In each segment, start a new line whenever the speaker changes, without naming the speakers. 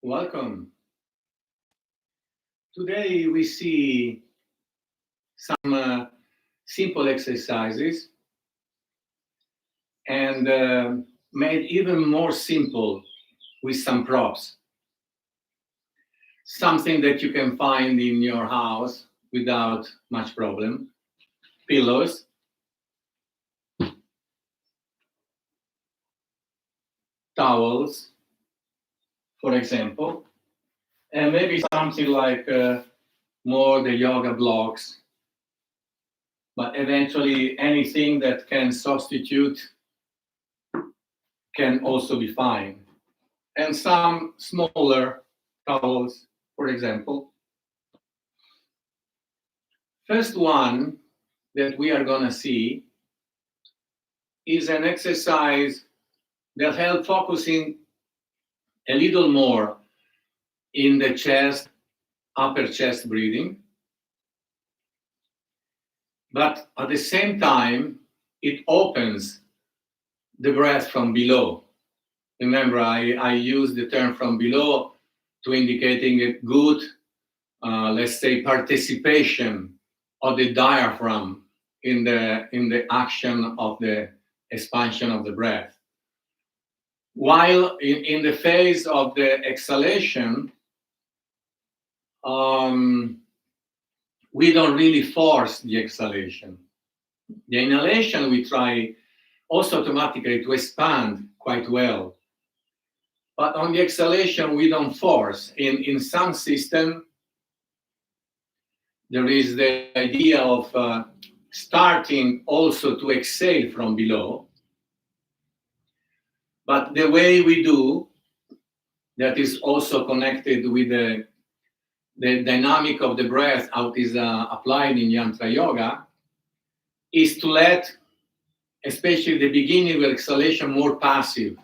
Welcome. Today we see some simple exercises and made even more simple with some props. Something that you can find in your house without much problem. Pillows, towels, for example, and maybe something like more the yoga blocks, but eventually anything that can substitute can also be fine. And some smaller towels, for example. First one that we are going to see is an exercise that helps focusing a little more in the chest, upper chest breathing. But at the same time, it opens the breath from below. Remember, I use the term from below to indicating a good, let's say, participation of the diaphragm in the action of the expansion of the breath. While in the phase of the exhalation, we don't really force the exhalation. The inhalation, we try also automatically to expand quite well. But on the exhalation, we don't force. In some system, there is the idea of starting also to exhale from below. But the way we do, that is also connected with the dynamic of the breath, how it is applied in Yantra Yoga, is to let, especially the beginning of exhalation, more passive.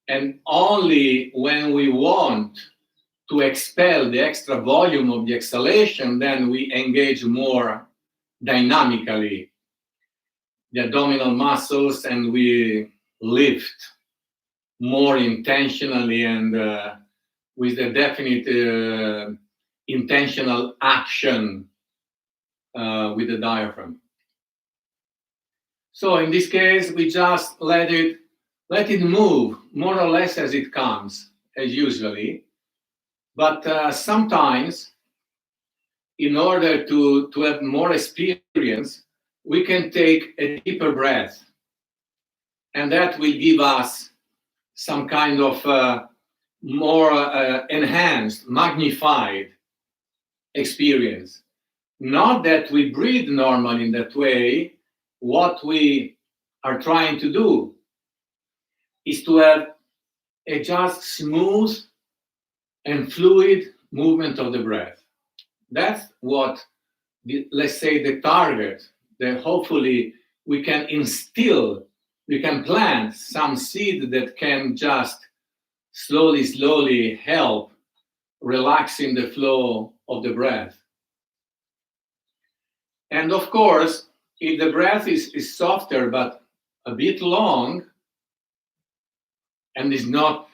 And only when we want to expel the extra volume of the exhalation, then we engage more dynamically the abdominal muscles and we lift more intentionally and with a definite intentional action with the diaphragm. So in this case, we just let it move more or less as it comes, as usually. But sometimes, in order to have more experience, we can take a deeper breath. And that will give us some kind of more enhanced, magnified experience. Not that we breathe normally in that way. What we are trying to do is to have a just smooth and fluid movement of the breath. That's what, let's say, the target, that hopefully we can instill, we can plant some seed that can just slowly help relaxing the flow of the breath. And of course, if the breath is softer but a bit long, and is not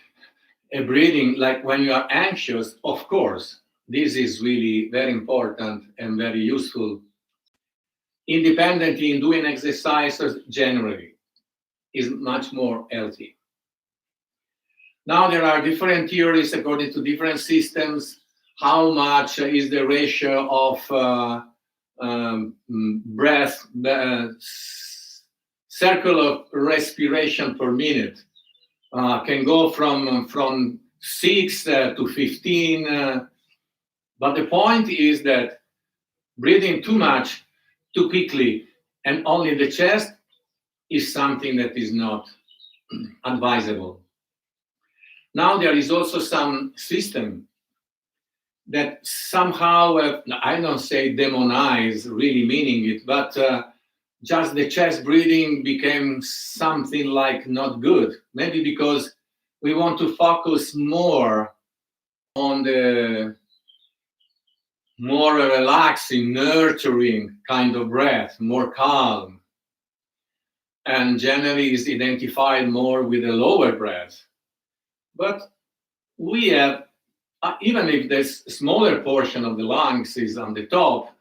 a breathing like when you are anxious, of course, this is really very important and very useful. Independently in doing exercises generally is much more healthy. Now there are different theories according to different systems. How much is the ratio of breath, circle of respiration per minute? Can go from 6 to 15. But the point is that breathing too much, too quickly, and only the chest is something that is not advisable. Now there is also some system that somehow, I don't say demonize, really meaning it, but just the chest breathing became something like not good. Maybe because we want to focus more on the more relaxing, nurturing kind of breath, more calm. And generally is identified more with a lower breath. But we have, even if this smaller portion of the lungs is on the top,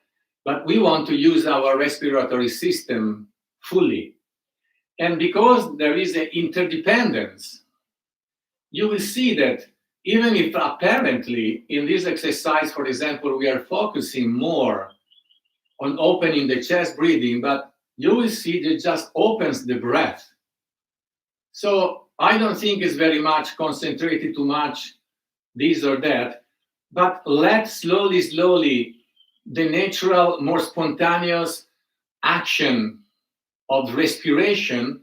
but we want to use our respiratory system fully. And because there is an interdependence, you will see that even if apparently in this exercise, for example, we are focusing more on opening the chest breathing, but you will see that it just opens the breath. So I don't think it's very much concentrated too much this or that, but let slowly the natural, more spontaneous action of respiration,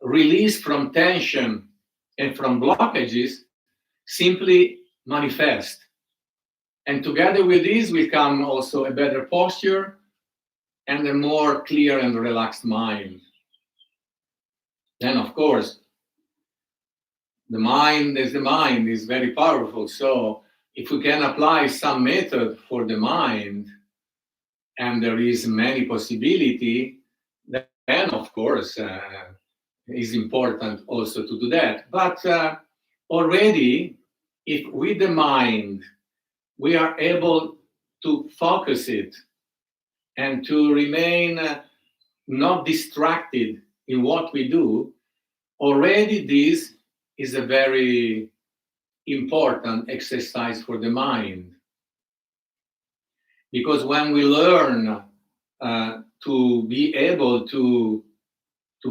release from tension and from blockages, simply manifest. And together with this will come also a better posture and a more clear and relaxed mind. Then, of course, the mind is very powerful. So if we can apply some method for the mind, and there is many possibility, then of course is important also to do that. But already, if with the mind we are able to focus it and to remain not distracted in what we do, already this is a very important exercise for the mind. Because when we learn to be able to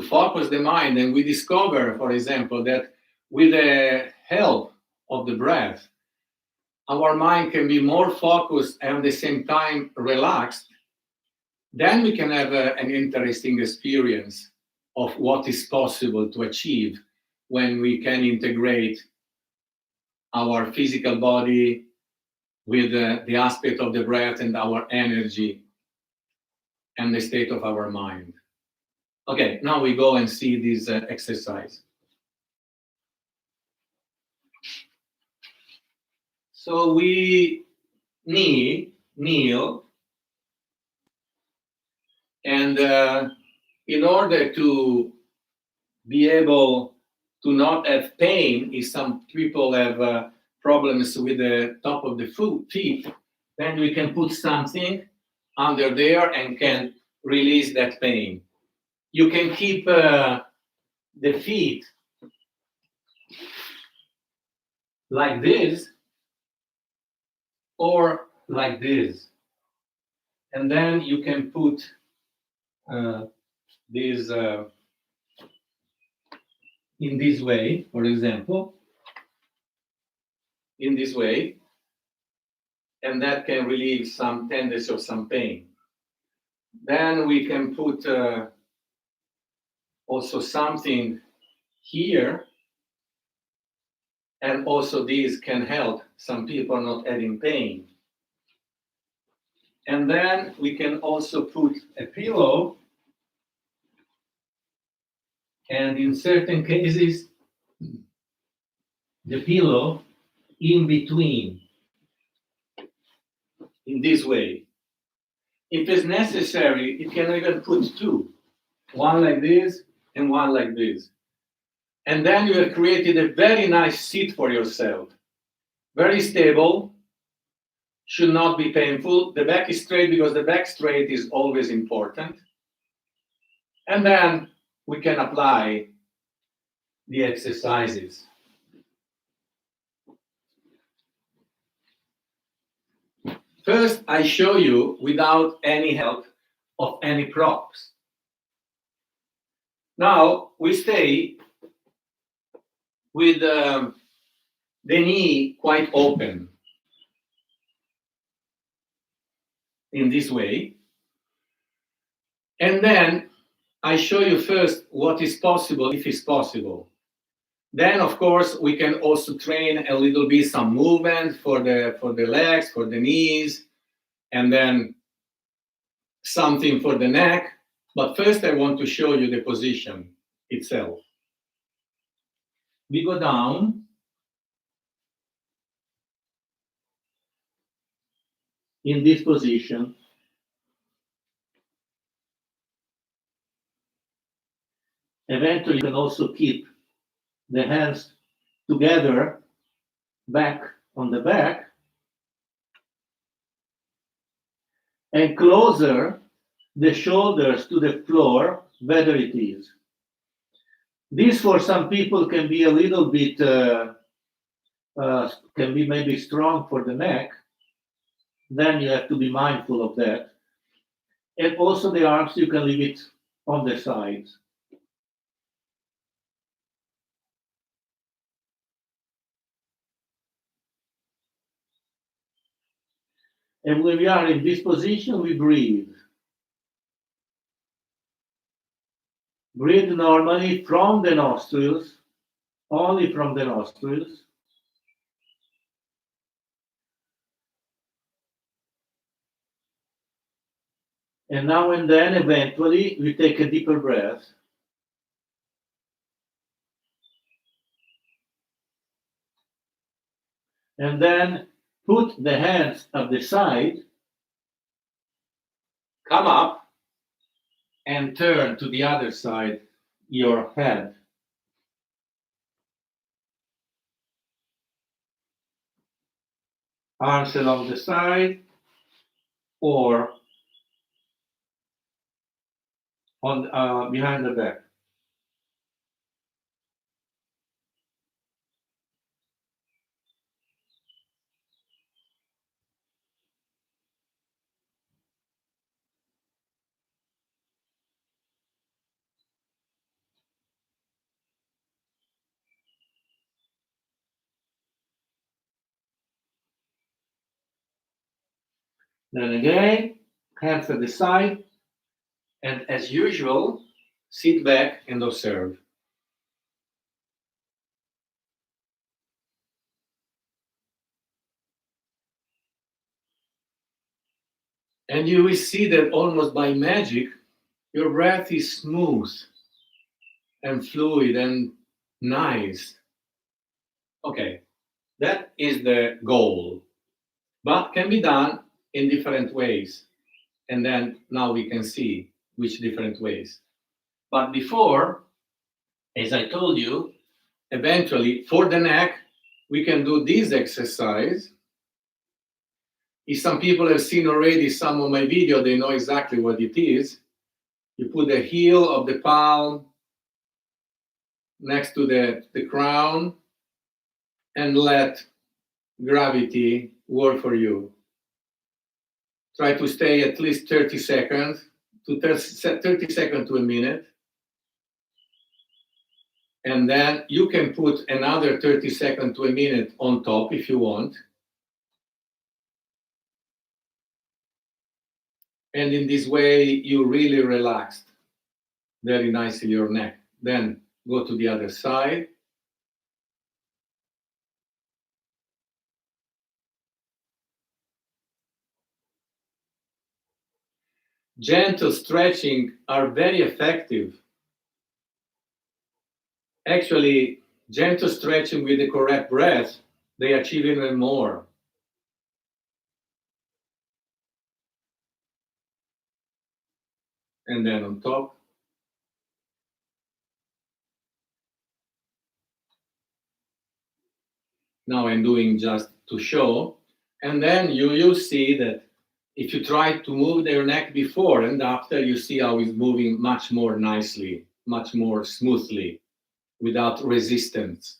focus the mind, and we discover, for example, that with the help of the breath, our mind can be more focused and at the same time relaxed, then we can have an interesting experience of what is possible to achieve when we can integrate our physical body with the aspect of the breath and our energy and the state of our mind. Okay, now we go and see this exercise. So we kneel, and in order to be able to not have pain, if some people have problems with the top of the feet, then we can put something under there and can release that pain. You can keep the feet like this or like this. And then you can put this in this way, for example, in this way, and that can relieve some tendency of some pain. Then we can put also something here, and also this can help some people not having pain. And then we can also put a pillow, and in certain cases, the pillow in between, in this way. If it's necessary, you can even put two, one like this and one like this. And then you have created a very nice seat for yourself. Very stable, should not be painful. The back is straight because the back straight is always important. And then we can apply the exercises. First, I show you without any help of any props. Now we stay with the knee quite open in this way. And then I show you first what is possible, if it's possible. Then, of course, we can also train a little bit some movement for the legs, for the knees, and then something for the neck. But first, I want to show you the position itself. We go down. In this position. Eventually, you can also keep the hands together
back on the back, and closer the shoulders to the floor, better it is. This for some people can be a little bit, can be maybe strong for the neck. Then you have to be mindful of that. And also the arms, you can leave it on the sides. And when we are in this position, we breathe. Breathe normally from the nostrils, only from the nostrils. And now and then, eventually, we take a deeper breath. And then put the hands at the side, come up, and turn to the other side your head. Arms along the side or on behind the back. Then again, hands at the side, and as usual, sit back and observe. And you will see that almost by magic, your breath is smooth and fluid and nice. Okay, that is the goal, but can be done in different ways. And then now we can see which different ways. But before, as I told you, eventually for the neck, we can do this exercise. If some people have seen already some of my video, they know exactly what it is. You put the heel of the palm next to the crown and let gravity work for you. Try to stay at least 30 seconds to 30 seconds to a minute. And then you can put another 30 seconds to a minute on top if you want. And in this way, you really relaxed very nicely your neck. Then go to the other side. Gentle stretching are very effective. Actually, gentle stretching with the correct breath, they achieve even more. And then on top. Now I'm doing just to show. And then you see that if you try to move your neck before and after, you see how it's moving much more nicely, much more smoothly, without resistance.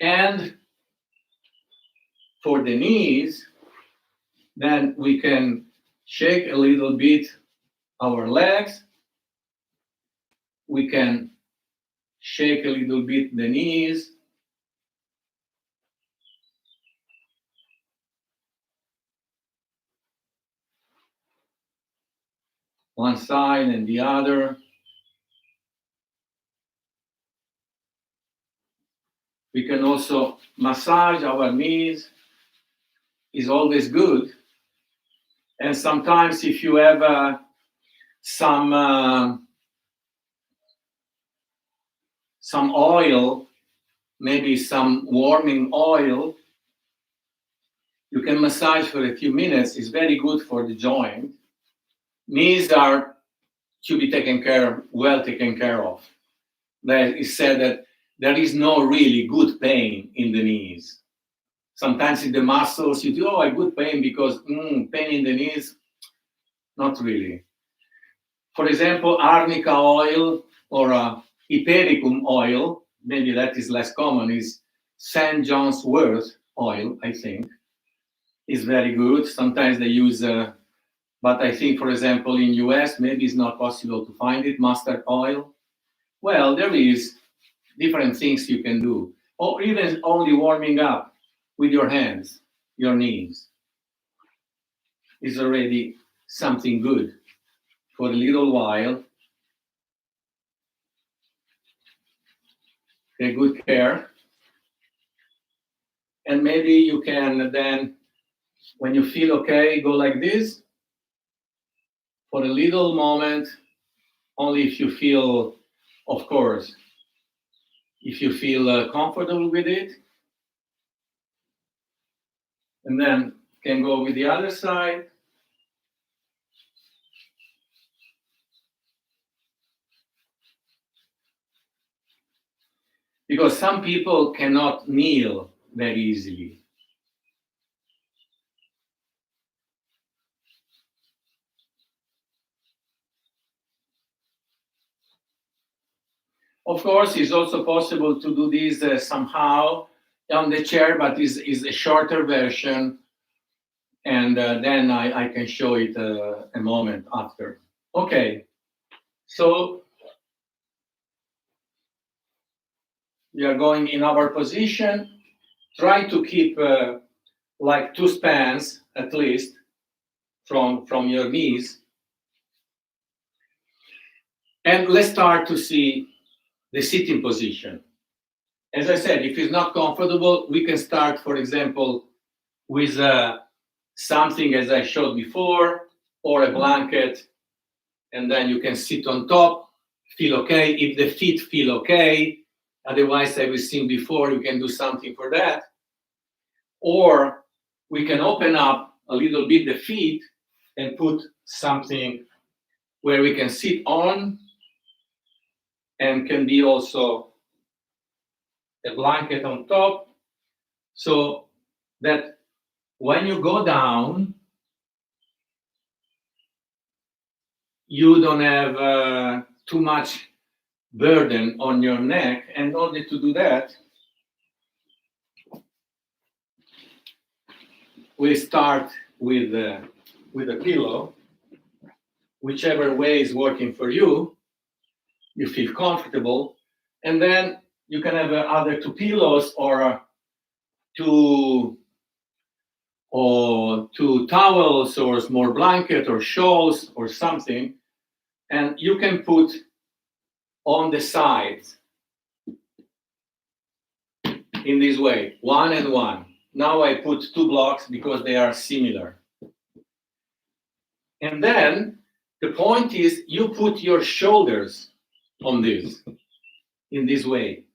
And for the knees, then we can shake a little bit our legs. We can shake a little bit the knees. One side and the other. We can also massage our knees, is always good. And sometimes if you have some oil, maybe some warming oil, you can massage for a few minutes. It's very good for the joint. Knees are to be taken care, well taken care of. That is said that
there is no really good pain in the knees. Sometimes in the muscles, you do, oh, I good pain because pain in the knees, not really. For example, arnica oil or hypericum oil, maybe that is less common, is St. John's wort oil, I think, is very good. Sometimes they use, but I think, for example, in US, maybe it's not possible to find it, mustard oil. Well, there is different things you can do, or even only warming up with your hands, your knees, is already something good for a little while. Take good care. And maybe you can then, when you feel okay, go like this for a little moment, only if you feel, of course, if you feel comfortable with it. And then can go with the other side. Because some people cannot kneel very easily. Of course, it's also possible to do this somehow on the chair, but is a shorter version. And then I can show it a moment after. Okay, so we are going in our position. Try to keep like 2 spans at least from your knees. And let's start to see the sitting position. As I said, if it's not comfortable, we can start, for example, with something as I showed before, or a blanket, and then you can sit on top, feel okay. If the feet feel okay, otherwise, as we've seen before, you can do something for that. Or we can open up a little bit the feet and put something where we can sit on, and can be also a blanket on top, so that when you go down, you don't have too much burden on your neck. And in order to do that, we start with a pillow, whichever way is working for you. You feel comfortable, and then you can have either 2 pillows or two towels or small blanket or shawls or something, and you can put on the sides in this way, 1 and 1. Now I put 2 blocks because they are similar. And then the point is you put your shoulders on this, in this way.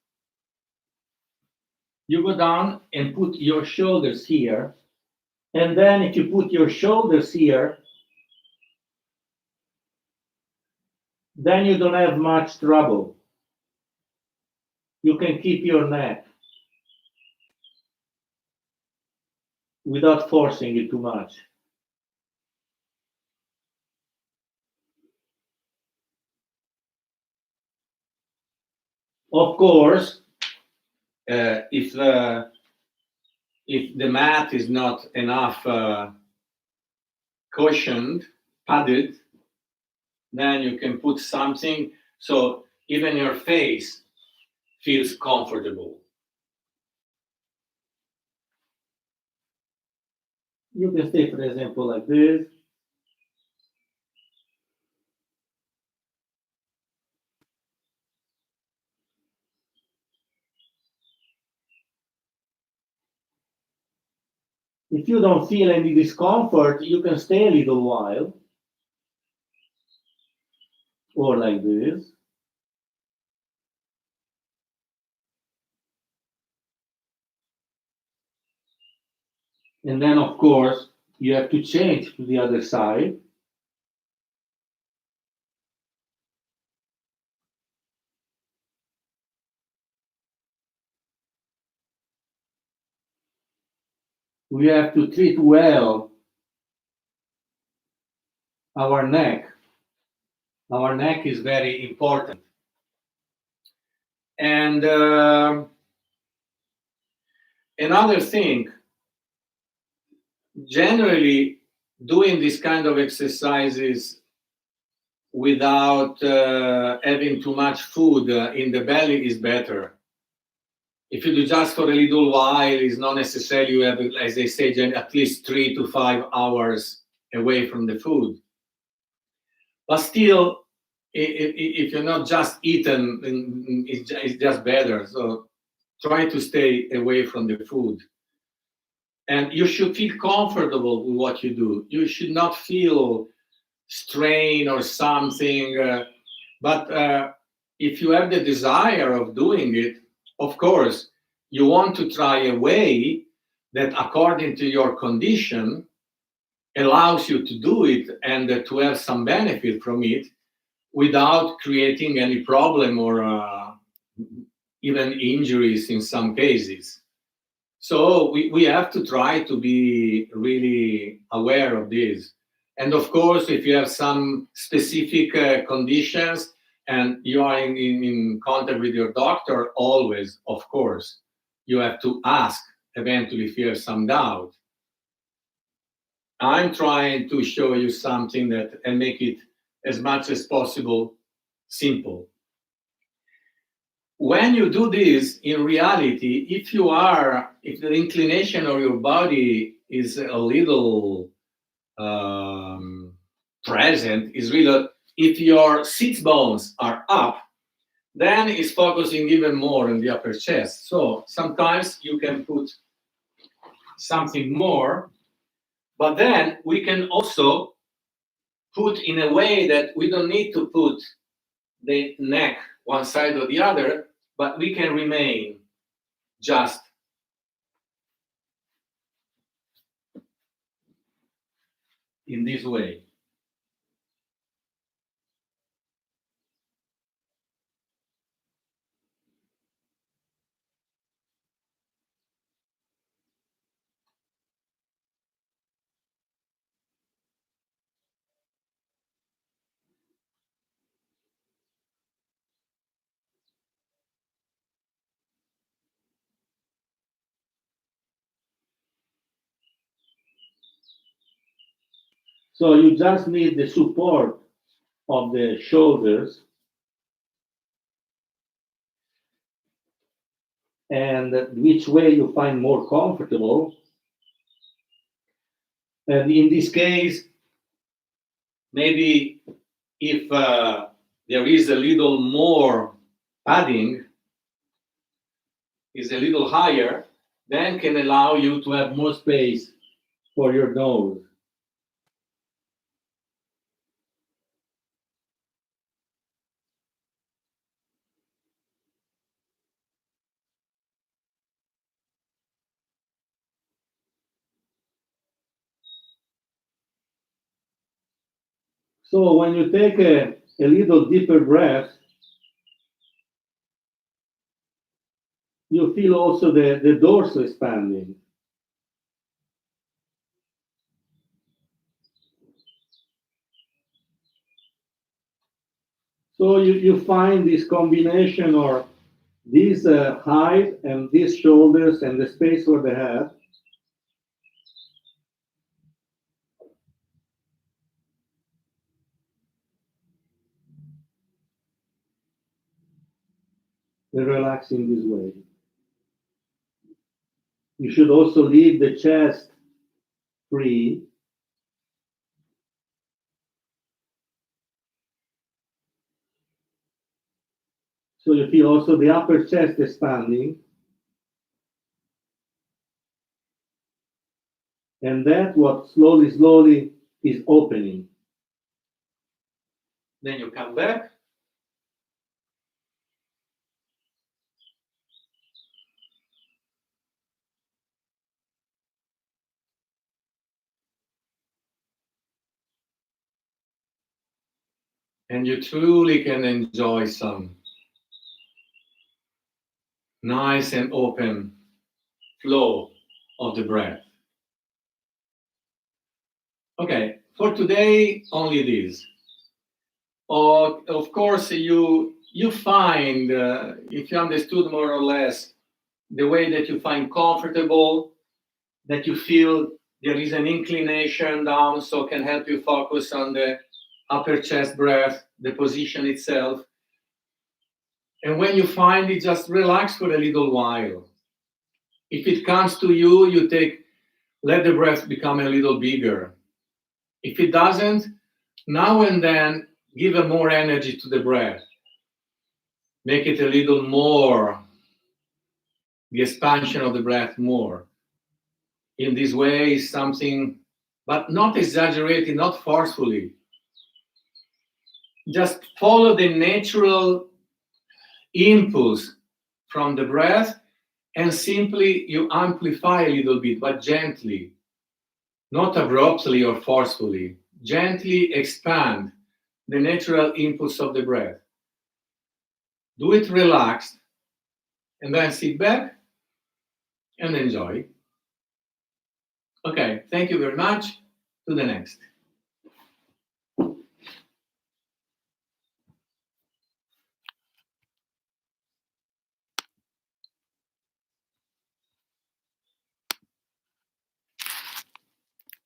You go down and put your shoulders here. And then if you put your shoulders here, then you don't have much trouble. You can keep your neck without forcing it too much. Of course, if the mat is not enough cushioned, padded, then you can put something so even your face feels comfortable. You can stay, for example, like this. If you don't feel any discomfort, you can stay a little while, or like this. And then, of course, you have to change to the other side.
we have to treat well our neck. Our neck is very important. And another thing, generally doing this kind of exercises without having too much food in the belly is better. If you do just for a little while, it's not necessary you have, as they say, at least 3 to 5 hours away from the food. But still, if you're not just eaten, it's just better. So try to stay away from the food. And you should feel comfortable with what you do. You should not feel strain or something. But if you have the desire of doing it, of course, you want to try a way that, according to your condition, allows you to do it and to have some benefit from it without creating any problem or even injuries in some cases. So we have to try to be really aware of this. And of course, if you have some specific conditions and you are in contact with your doctor, always, of course, you have to ask eventually if you have some doubt. I'm trying to show you something that and make it as much as possible simple. When you do this, in reality, if the inclination of your body is a little present, is really, if your sit bones are up, then it's focusing even more on the upper chest. So sometimes you can put something more, but then we can also put in a way that we don't need to put the neck one side or the other, but we can remain just in this way. So you just need the support of the shoulders and which way you find more comfortable. And in this case, maybe if there is a little more padding, is a little higher, then can allow you to have more space for your nose. So when you take a little deeper breath, you feel also the dorsal expanding. So you find this combination or this height and these shoulders and the space for the head. And relax in this way. You should also leave the chest free. So you feel also the upper chest expanding. And that what slowly is opening. Then you come back. And you truly can enjoy some nice and open flow of the breath.
Okay, for today, only this. Of course, you find, if you understood more or less the way that you find comfortable, that you feel there is an inclination down, so can help you focus on the upper chest breath, the position itself. And when you find it, just relax for a little while. If it comes to you, let the breath become a little bigger. If it doesn't, now and then give a more energy to the breath. Make it a little more, the expansion of the breath more. In this way, something, but not exaggerated, not forcefully. Just follow the natural impulse from the breath, and simply you amplify a little bit, but gently, not abruptly or forcefully. Gently expand the natural impulse of the breath. Do it relaxed, and then sit back and enjoy. Okay, thank you very much. To the next.